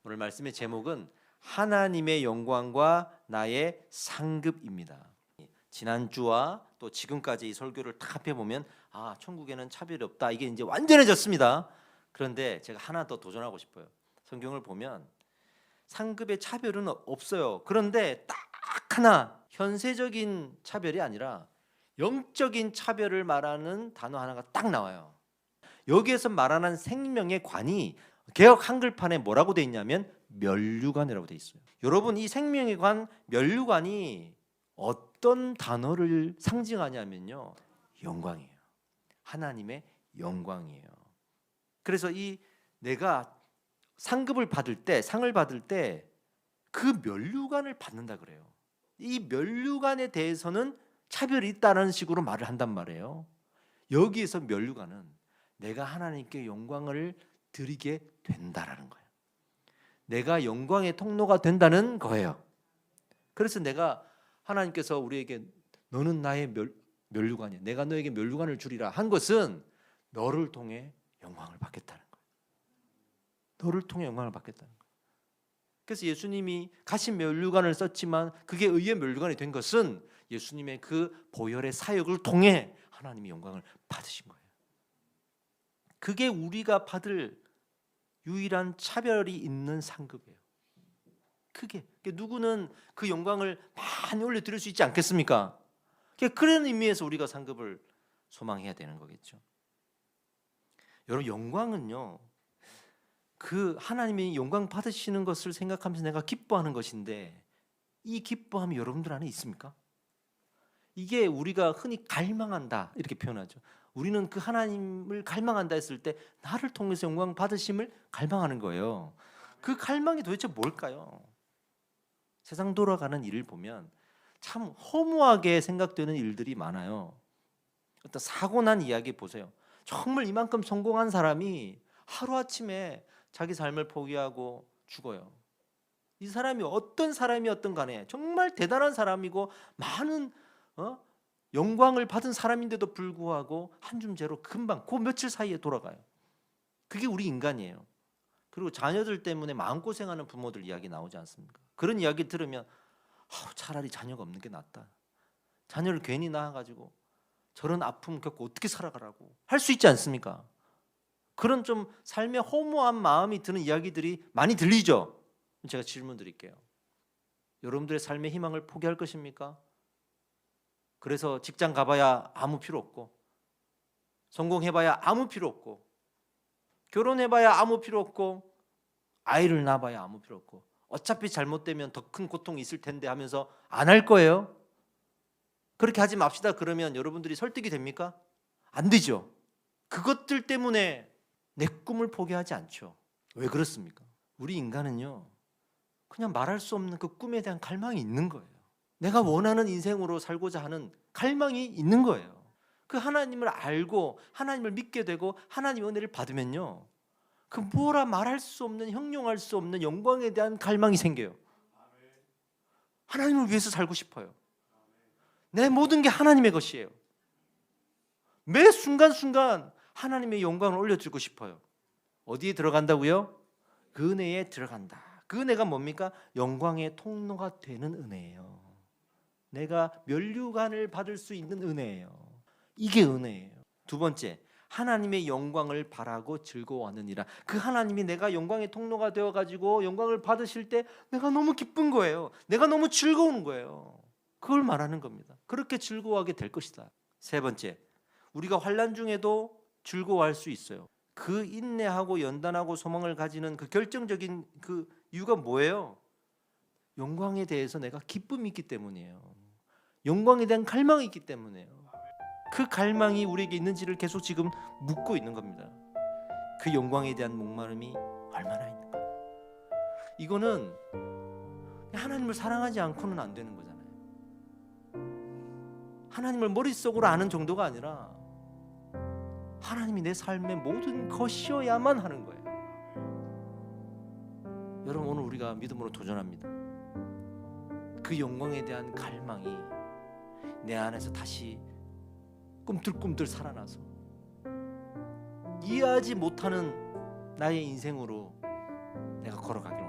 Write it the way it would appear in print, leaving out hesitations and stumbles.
오늘 말씀의 제목은 하나님의 영광과 나의 상급입니다. 지난주와 또 지금까지 이 설교를 다 합해보면 천국에는 차별이 없다, 이게 이제 완전해졌습니다. 그런데 제가 하나 더 도전하고 싶어요. 성경을 보면 상급의 차별은 없어요. 그런데 딱 하나, 현세적인 차별이 아니라 영적인 차별을 말하는 단어 하나가 딱 나와요. 여기에서 말하는 생명의 관이 개역 한글판에 뭐라고 돼 있냐면 면류관이라고 돼 있어요. 여러분, 이 생명의 관, 면류관이 어떤 단어를 상징하냐면요, 영광이에요. 하나님의 영광이에요. 그래서 이 내가 상급을 받을 때, 상을 받을 때 그 면류관을 받는다 그래요. 이 면류관에 대해서는 차별이 있다는 식으로 말을 한단 말이에요. 여기에서 면류관은 내가 하나님께 영광을 드리게 된다라는 거예요. 내가 영광의 통로가 된다는 거예요. 그래서 내가 하나님께서 우리에게 너는 나의 면류관이야, 내가 너에게 면류관을 주리라 한 것은 너를 통해 영광을 받겠다는 거예요. 너를 통해 영광을 받겠다는 거예요. 그래서 예수님이 가신 면류관을 썼지만 그게 의의 면류관이 된 것은 예수님의 그 보혈의 사역을 통해 하나님이 영광을 받으신 거예요. 그게 우리가 받을 유일한 차별이 있는 상급이에요. 크게 누구는 그 영광을 많이 올려드릴 수 있지 않겠습니까? 그런 의미에서 우리가 상급을 소망해야 되는 거겠죠. 여러분, 영광은요, 그 하나님이 영광 받으시는 것을 생각하면서 내가 기뻐하는 것인데, 이 기뻐함이 여러분들 안에 있습니까? 이게 우리가 흔히 갈망한다 이렇게 표현하죠. 우리는 그 하나님을 갈망한다 했을 때 나를 통해서 영광 받으심을 갈망하는 거예요. 그 갈망이 도대체 뭘까요? 세상 돌아가는 일을 보면 참 허무하게 생각되는 일들이 많아요. 어떤 사고 난 이야기 보세요. 정말 이만큼 성공한 사람이 하루아침에 자기 삶을 포기하고 죽어요. 이 사람이 어떤 사람이었든 간에 정말 대단한 사람이고 많은 영광을 받은 사람인데도 불구하고 한줌 재로 금방 그 며칠 사이에 돌아가요. 그게 우리 인간이에요. 그리고 자녀들 때문에 마음고생하는 부모들 이야기 나오지 않습니까? 그런 이야기 들으면 차라리 자녀가 없는 게 낫다, 자녀를 괜히 낳아가지고 저런 아픔 겪고 어떻게 살아가라고 할 수 있지 않습니까? 그런 좀 삶의 허무한 마음이 드는 이야기들이 많이 들리죠. 제가 질문 드릴게요. 여러분들의 삶의 희망을 포기할 것입니까? 그래서 직장 가봐야 아무 필요 없고, 성공해봐야 아무 필요 없고, 결혼해봐야 아무 필요 없고, 아이를 낳아봐야 아무 필요 없고, 어차피 잘못되면 더 큰 고통이 있을 텐데 하면서 안 할 거예요? 그렇게 하지 맙시다 그러면 여러분들이 설득이 됩니까? 안 되죠. 그것들 때문에 내 꿈을 포기하지 않죠. 왜 그렇습니까? 우리 인간은요, 그냥 말할 수 없는 그 꿈에 대한 갈망이 있는 거예요. 내가 원하는 인생으로 살고자 하는 갈망이 있는 거예요. 그 하나님을 알고 하나님을 믿게 되고 하나님의 은혜를 받으면요, 그 뭐라 말할 수 없는, 형용할 수 없는 영광에 대한 갈망이 생겨요. 하나님을 위해서 살고 싶어요. 내 모든 게 하나님의 것이에요. 매 순간순간 하나님의 영광을 올려드리고 싶어요. 어디에 들어간다고요? 그 은혜에 들어간다. 그 은혜가 뭡니까? 영광의 통로가 되는 은혜예요. 내가 면류관을 받을 수 있는 은혜예요. 이게 은혜예요. 두 번째, 하나님의 영광을 바라고 즐거워하느니라. 그 하나님이 내가 영광의 통로가 되어가지고 영광을 받으실 때 내가 너무 기쁜 거예요. 내가 너무 즐거운 거예요. 그걸 말하는 겁니다. 그렇게 즐거워하게 될 것이다. 세 번째, 우리가 환난 중에도 즐거워할 수 있어요. 그 인내하고 연단하고 소망을 가지는 그 결정적인 그 이유가 뭐예요? 영광에 대해서 내가 기쁨이 있기 때문이에요. 영광에 대한 갈망이 있기 때문이에요. 그 갈망이 우리에게 있는지를 계속 지금 묻고 있는 겁니다. 그 영광에 대한 목마름이 얼마나 있는가. 이거는 하나님을 사랑하지 않고는 안 되는 거잖아요. 하나님을 머릿속으로 아는 정도가 아니라 하나님이 내 삶의 모든 것이어야만 하는 거예요. 여러분, 오늘 우리가 믿음으로 도전합니다. 그 영광에 대한 갈망이 내 안에서 다시 꿈틀꿈틀 살아나서 이해하지 못하는 나의 인생으로 내가 걸어가게